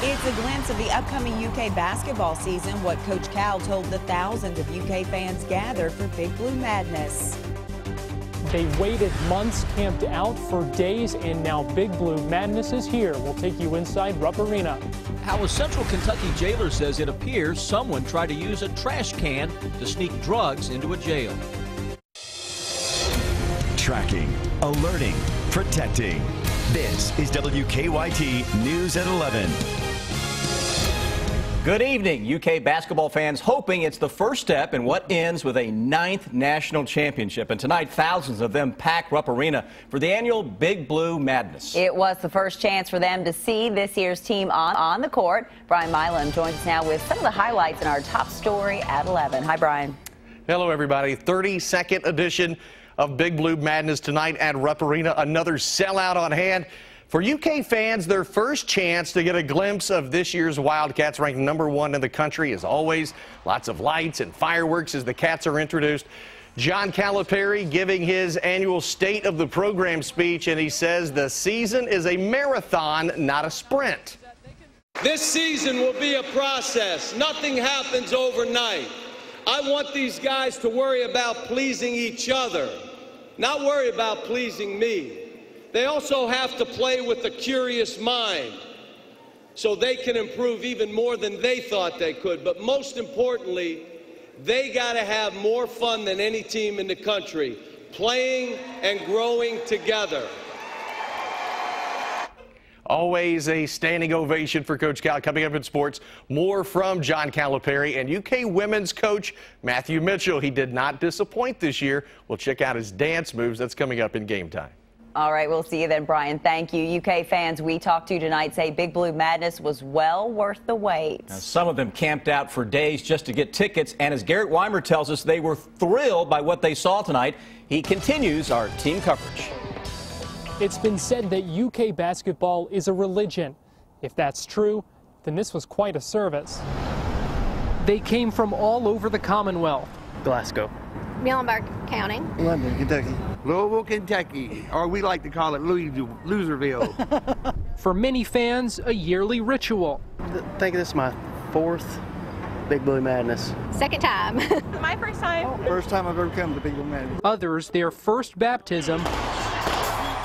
It's a glimpse of the upcoming UK basketball season, what Coach Cal told the thousands of UK fans gathered for Big Blue Madness. They waited months, camped out for days, and now Big Blue Madness is here. We'll take you inside Rupp Arena. How a Central Kentucky jailer says it appears someone tried to use a trash can to sneak drugs into a jail. Tracking, alerting, protecting. This is WKYT News at 11. Good evening. UK basketball fans hoping it's the first step in what ends with a 9th national championship. And tonight, thousands of them pack Rupp Arena for the annual Big Blue Madness. It was the first chance for them to see this year's team on the court. Brian Milam joins us now with some of the highlights in our top story at 11. Hi, Brian. Hello, everybody. 32nd edition of Big Blue Madness tonight at Rupp Arena. Another sellout on hand. For UK fans, their first chance to get a glimpse of this year's Wildcats, ranked #1 in the country. As always, lots of lights and fireworks as the Cats are introduced. John Calipari giving his annual State of the Program speech, and he says the season is a marathon, not a sprint. This season will be a process. Nothing happens overnight. I want these guys to worry about pleasing each other, not worry about pleasing me. They also have to play with a curious mind so they can improve even more than they thought they could. But most importantly, they got to have more fun than any team in the country, playing and growing together. Always a standing ovation for Coach Cal. Coming up in sports, more from John Calipari and UK women's coach Matthew Mitchell. He did not disappoint this year. We'll check out his dance moves. That's coming up in Game Time. All right, we'll see you then, Brian. Thank you. UK fans we talked to tonight say Big Blue Madness was well worth the wait. Now, some of them camped out for days just to get tickets, and as Garrett Weimer tells us, they were thrilled by what they saw tonight. He continues our team coverage. It's been said that UK basketball is a religion. If that's true, then this was quite a service. They came from all over the Commonwealth. Glasgow. Muhlenberg County. London, Kentucky. Louisville, Kentucky, or we like to call it Loserville. For many fans, a yearly ritual. I think this is my 4th Big Blue Madness. Second time. My first time. First time I've ever come to Big Blue Madness. Others, their first baptism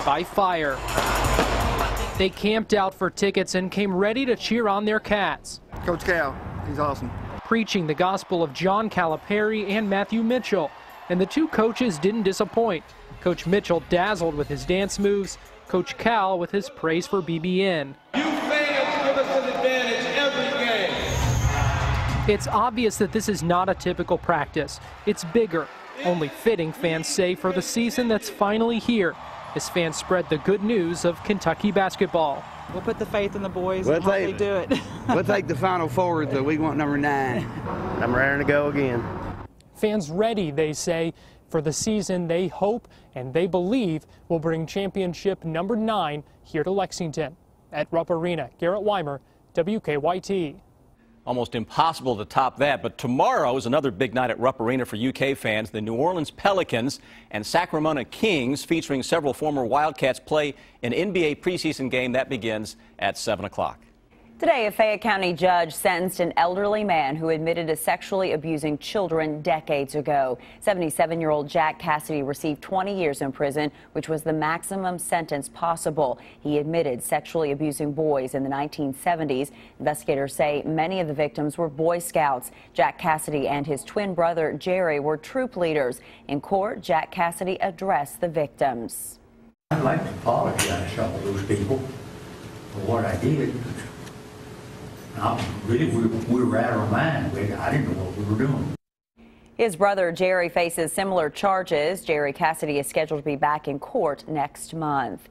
by fire. They camped out for tickets and came ready to cheer on their Cats. Coach Cal, he's awesome. Preaching the gospel of John Calipari and Matthew Mitchell. And the two coaches didn't disappoint. Coach Mitchell dazzled with his dance moves, Coach Cal with his praise for BBN. You fans give us an advantage every game. It's obvious that this is not a typical practice. It's bigger, only fitting, fans say, for the season that's finally here, as fans spread the good news of Kentucky basketball. We'll put the faith in the boys and hope they do it. We'll take the Final Four, though. We want #9. I'm ready to go again. Fans ready, they say, for the season they hope and they believe will bring championship #9 here to Lexington. At Rupp Arena, Garrett Weimer, WKYT. Almost impossible to top that, but tomorrow is another big night at Rupp Arena for UK fans. The New Orleans Pelicans and Sacramento Kings, featuring several former Wildcats, play an NBA preseason game that begins at 7 o'clock. Today, a Fayette County judge sentenced an elderly man who admitted to sexually abusing children decades ago. 77-year-old Jack Cassidy received 20 years in prison, which was the maximum sentence possible. He admitted sexually abusing boys in the 1970s. Investigators say many of the victims were Boy Scouts. Jack Cassidy and his twin brother Jerry were troop leaders. In court, Jack Cassidy addressed the victims. I'd like to apologize to some of those people for what I did. Really, we were out of our mind. I didn't know what we were doing. His brother Jerry faces similar charges. Jerry Cassidy is scheduled to be back in court next month.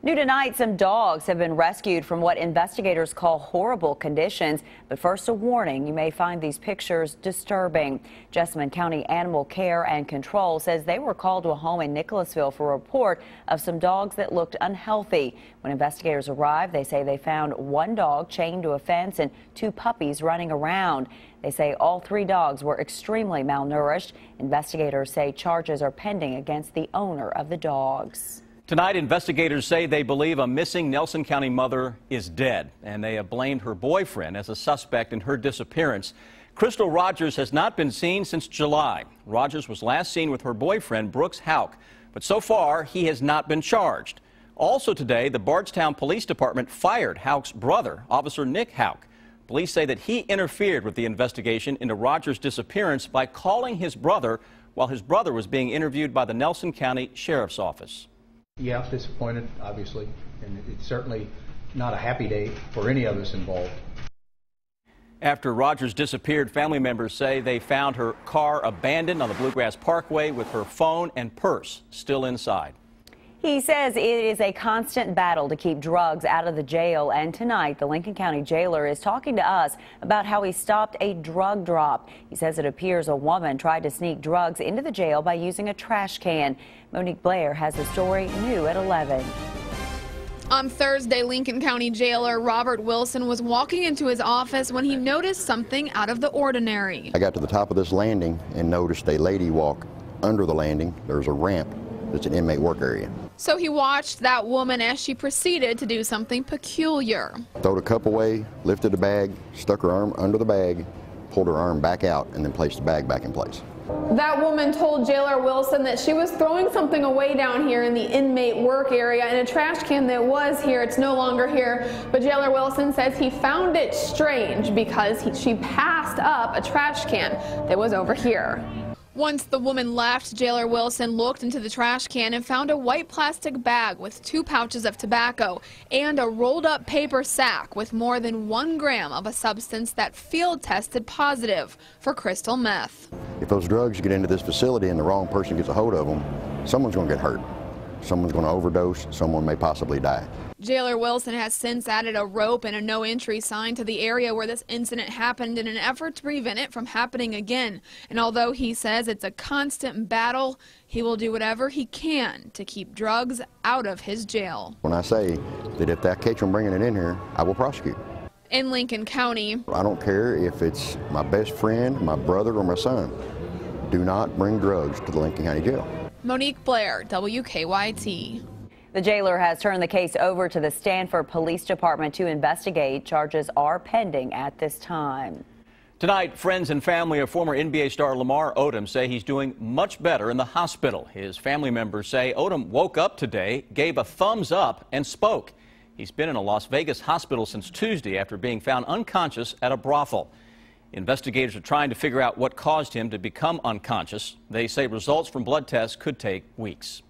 New tonight, some dogs have been rescued from what investigators call horrible conditions. But first, a warning, you may find these pictures disturbing. Jessamine County Animal Care and Control says they were called to a home in Nicholasville for a report of some dogs that looked unhealthy. When investigators arrived, they say they found one dog chained to a fence and 2 puppies running around. They say all 3 dogs were extremely malnourished. Investigators say charges are pending against the owner of the dogs. Tonight, investigators say they believe a missing Nelson County mother is dead, and they have blamed her boyfriend as a suspect in her disappearance. Crystal Rogers has not been seen since July. Rogers was last seen with her boyfriend, Brooks Houck, but so far he has not been charged. Also today, the Bardstown Police Department fired Houck's brother, Officer Nick Houck. Police say that he interfered with the investigation into Rogers' disappearance by calling his brother while his brother was being interviewed by the Nelson County Sheriff's Office. Yeah, disappointed, obviously, and it's certainly not a happy day for any of us involved. After Rogers disappeared, family members say they found her car abandoned on the Bluegrass Parkway with her phone and purse still inside. He says it is a constant battle to keep drugs out of the jail, and tonight the Lincoln County jailer is talking to us about how he stopped a drug drop. He says it appears a woman tried to sneak drugs into the jail by using a trash can. Monique Blair has the story new at 11. On Thursday, Lincoln County jailer Robert Wilson was walking into his office when he noticed something out of the ordinary. I got to the top of this landing and noticed a lady walk under the landing. There's a ramp that's an inmate work area. So he watched that woman as she proceeded to do something peculiar. Throwed a cup away, lifted the bag, stuck her arm under the bag, pulled her arm back out, and then placed the bag back in place. That woman told jailer Wilson that she was throwing something away down here in the inmate work area in a trash can that was here. It's no longer here, but jailer Wilson says he found it strange because she passed up a trash can that was over here. Once the woman left, jailer Wilson looked into the trash can and found a white plastic bag with 2 pouches of tobacco and a rolled up paper sack with more than 1 gram of a substance that field tested positive for crystal meth. If those drugs get into this facility and the wrong person gets a hold of them, someone's going to get hurt. Someone's going to overdose. Someone may possibly die. Jailer Wilson has since added a rope and a no-entry sign to the area where this incident happened in an effort to prevent it from happening again. And although he says it's a constant battle, he will do whatever he can to keep drugs out of his jail. When I say that if I catch them bringing it in here, I will prosecute. In Lincoln County, I don't care if it's my best friend, my brother, or my son. Do not bring drugs to the Lincoln County Jail. Monique Blair, WKYT. The jailer has turned the case over to the Stanford Police Department to investigate. Charges are pending at this time. Tonight, friends and family of former NBA star Lamar Odom say he's doing much better in the hospital. His family members say Odom woke up today, gave a thumbs up, and spoke. He's been in a Las Vegas hospital since Tuesday after being found unconscious at a brothel. Investigators are trying to figure out what caused him to become unconscious. They say results from blood tests could take weeks.